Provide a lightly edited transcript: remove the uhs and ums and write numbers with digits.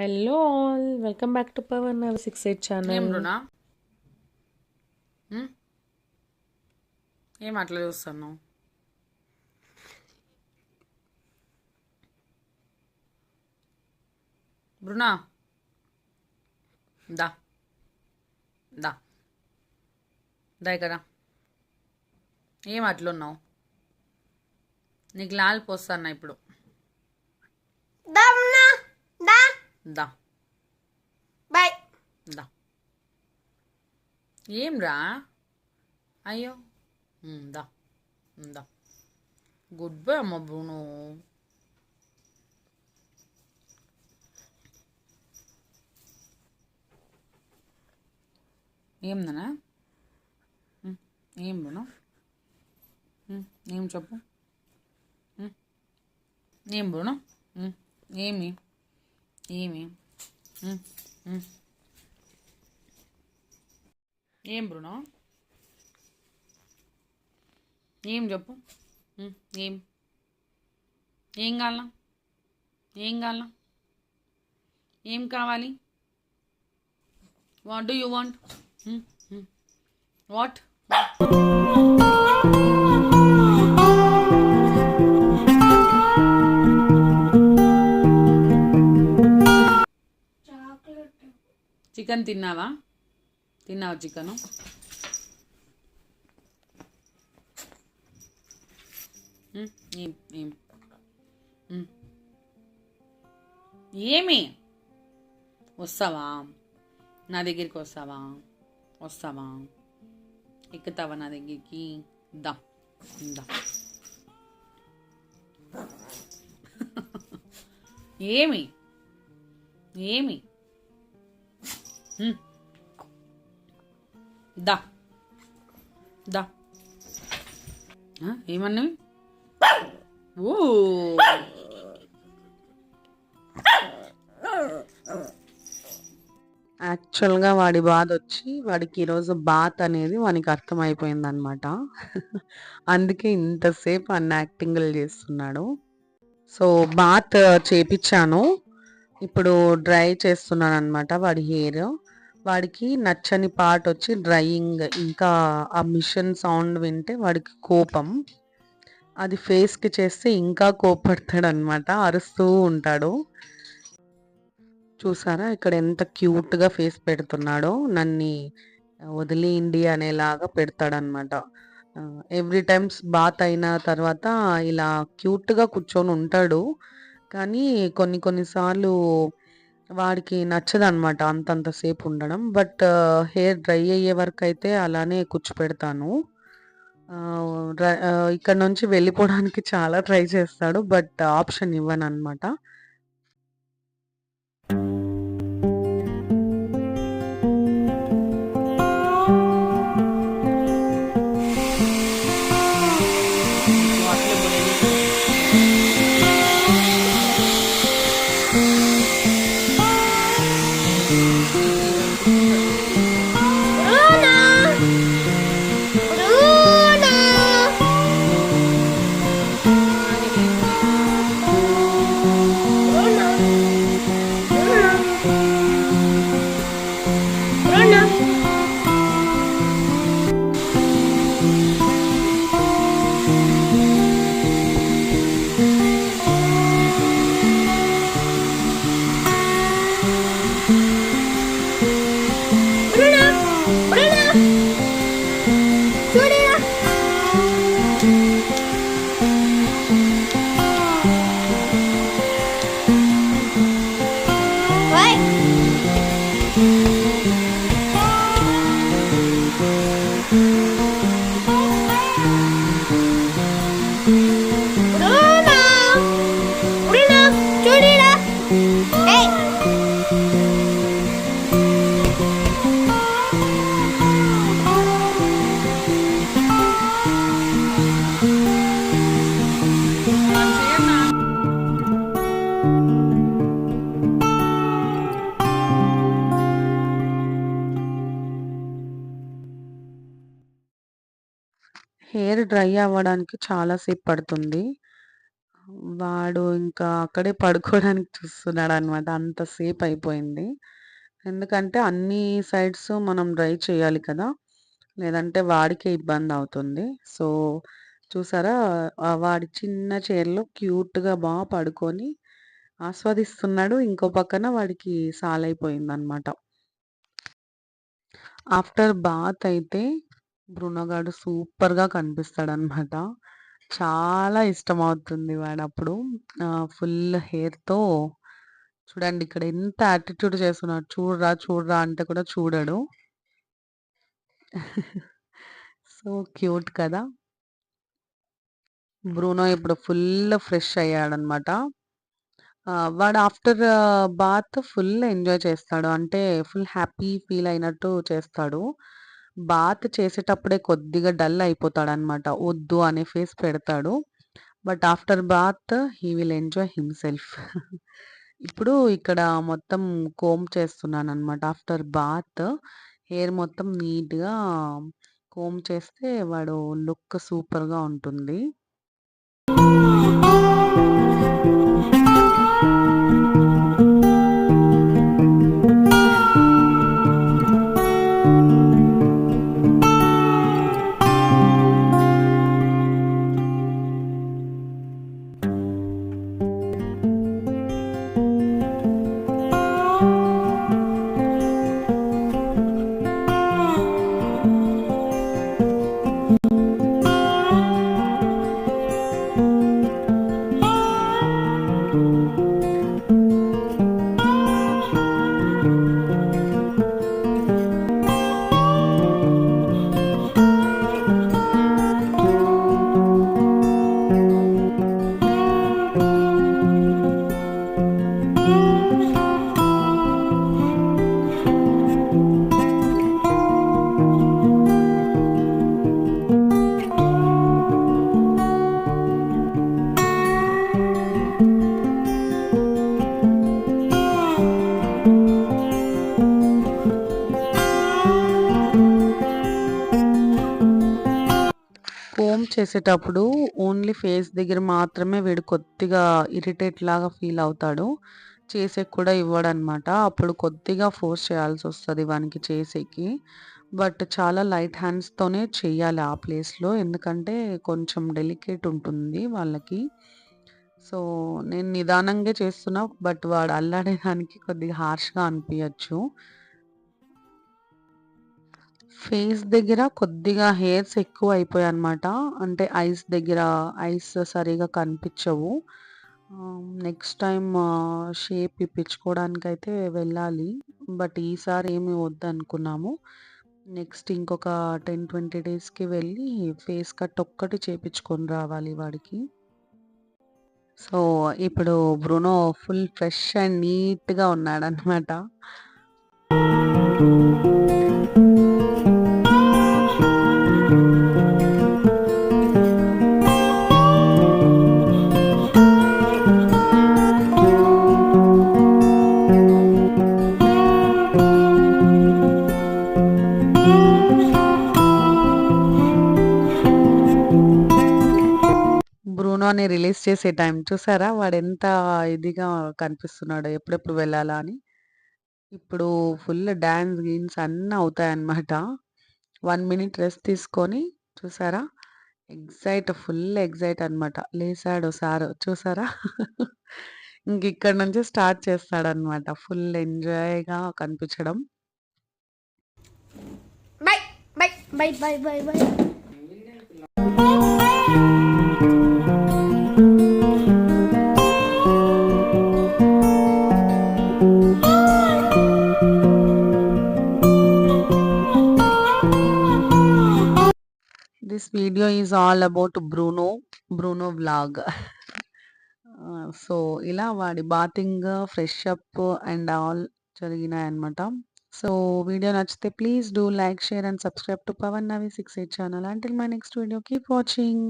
Hello all welcome back to power 68 ఏం channel. రుణా ఏం అట్లా చూస్తున్నావు? బృణా దా దా దా కదా. ఏం అట్లున్నావు? నీకు లాల్ పోస్తాను ఇప్పుడు. దా బాయ్ దా. ఏం రా? అయ్యో దా దా. గుడ్ బాయ్ అమ్మ బ్రూను. ఏందనా? ఏం బ్రూను? ఏం చెప్పు. ఏం బ్రూను? ఏమి ఏమి ఏం బ్రూను? ఏం చెప్పు. ఏం ఏం కావాలా? ఏం కావాలా? ఏం కావాలి? What do you want? What? Chicken తిన్నావా? తిన్నావా చికెను? ఏం ఏం ఏమి? వస్తావా? నా దగ్గరికి వస్తావా? వస్తావా? ఎక్కుతావా నా దగ్గరికి? దా దా. ఏమి ఏమి? దా దా. ఏమన్నావి? ఓ యాక్చువల్గా వాడి బాధ వచ్చి వాడికి ఈరోజు బాత్ అనేది వానికి అర్థమైపోయింది అనమాట. అందుకే ఇంతసేపు అన్న యాక్టింగ్లు చేస్తున్నాడు. సో బాత్ చేపించాను. ఇప్పుడు డ్రై చేస్తున్నాను అనమాట వాడి హెయిర్. వాడికి నచ్చని పార్ట్ వచ్చి డ్రైయింగ్. ఇంకా ఆ మిషన్ సౌండ్ వింటే వాడికి కోపం. అది ఫేస్కి చేస్తే ఇంకా కోపడతాడు అనమాట, అరుస్తూ ఉంటాడు. చూసారా ఇక్కడ ఎంత క్యూట్గా ఫేస్ పెడుతున్నాడో, నన్ను వదిలేయండి అనేలాగా పెడతాడనమాట. ఎవ్రీ టైమ్స్ బాత్ అయిన తర్వాత ఇలా క్యూట్గా కూర్చొని ఉంటాడు. కానీ కొన్నిసార్లు వాడికి నచ్చదనమాట అంతంతసేపు ఉండడం. బట్ హెయిర్ డ్రై అయ్యే వరకు అయితే అలానే కూర్చోపెడతాను. ఇక్కడ నుంచి వెళ్ళిపోవడానికి చాలా ట్రై చేస్తాడు, బట్ ఆప్షన్ ఇవ్వను అనమాట. హెయిర్ డ్రై అవ్వడానికి చాలా సేపు పడుతుంది. వాడు ఇంకా అక్కడే పడుకోవడానికి చూస్తున్నాడనమాట. అంతసేపు అయిపోయింది. ఎందుకంటే అన్ని సైడ్స్ మనం డ్రై చేయాలి కదా! లేదంటే వాడికే ఇబ్బందవుతుంది. సో, చూసారా వాడి చిన్న చైర్‌లో క్యూట్‌గా పడుకొని ఆస్వాదిస్తున్నాడు. ఇంకో పక్కన వాడికి సాలయిపోయిందనమాట. ఆఫ్టర్ బాత్ అయితే బ్రూనో గాడు సూపర్‌గా కనిపిస్తాడనమాట. చాలా ఇష్టమవుతుంది వాడప్పుడు. ఫుల్ హెయిర్‌తో చూడండి ఇక్కడ ఎంత యాటిట్యూడ్ చేస్తున్నాడు. చూడరా, చూడరా అంటే కూడా చూడడు. సో క్యూట్ కదా! బ్రూనో ఇప్పుడు ఫుల్ ఫ్రెష్ అయ్యాడనమాట. వాడు ఆఫ్టర్ బాత్ ఫుల్ ఎంజాయ్ చేస్తాడు. అంటే ఫుల్ హ్యాపీ ఫీల్ అయినట్టు చేస్తాడు. బాత్ చేసేటప్పుడే కొద్దిగా డల్ అయిపోతాడనమాట. వద్దు అనే ఫేస్ పెడతాడు. But after bath he will enjoy himself. ఇప్పుడు ఇక్కడ మొత్తం కోంబ్ చేస్తున్నాననమాట. ఆఫ్టర్ బాత్ హెయిర్ మొత్తం నీట్‌గా కోంబ్ చేస్తే వాడు లుక్ సూపర్‌గా ఉంటుంది. కోంబ్ చేసేటప్పుడు ఓన్లీ ఫేస్ దగ్గర మాత్రమే వీడు కొద్దిగా ఇరిటేట్ లాగా ఫీల్ అవుతాడు. చేసేకి కూడా ఇవ్వడనమాట. అప్పుడు కొద్దిగా ఫోర్స్ చేయాల్సొస్తది వానికి చేసేకి. బట్ చాలా లైట్ హ్యాండ్స్‌తోనే చెయ్యాలి ఆ ప్లేస్‌లో. ఎందుకంటే కొంచెం డెలికేట్ ఉంటుంది వాళ్ళకి. సో, నేను నిదానంగా చేస్తున్నా. బట్ వాడు అల్లాడేదానికి కొద్దిగా హార్ష్‌గా అనిపియచ్చు. ఫేస్ దగ్గర కొద్దిగా హెయిర్స్ ఎక్కువయిపోయాయన్నమాట. అంటే ఐస్ సరిగ్గా కనిపించవు. నెక్స్ట్ టైమ్ షేప్ ఇప్పించుకోవడానికైతే వెళ్ళాలి. బట్ ఈసారి ఏమి వద్దనుకున్నాము. నెక్స్ట్ ఇంకొక 10, 20 డేస్‌కి వెళ్ళి ఫేస్ కట్ ఒక్కటి చేపించుకొని రావాలి వాడికి. సో, ఇప్పుడు బ్రూనో ఫుల్ ఫ్రెష్ అండ్ నీట్‌గా ఉన్నాడన్నమాట. బ్రూనోని రిలీజ్ చేసే టైం చూసారా? వాడెంత ఇదిగా కనిపిస్తున్నాడో ఎప్పుడెప్పుడు వెళ్ళాలా అని. ఇప్పుడు ఫుల్ డాన్స్ గీన్స్ అన్నీ అవుతాయన్నమాట. 1 మినిట్ రెస్ట్ తీసుకొని చూసారా? ఫుల్ ఎక్సైట్ అన్నమాట. లేసాడు సారు చూసారా? ఇంకిక్కడి నుంచి స్టార్ట్ చేస్తాడన్నమాట. ఫుల్ ఎంజాయ్‌గా కనిపించడం. Bye. Bye. Bye. Bye. Bye. Bye. This video is all about Bruno vlog. So, ఇలా వాడి bathing, fresh up and all జరిగినాయన్నమాట. సో, వీడియో నచ్చితే please do like, share and subscribe to Pawan Navi 68 channel. Until my next video, keep watching.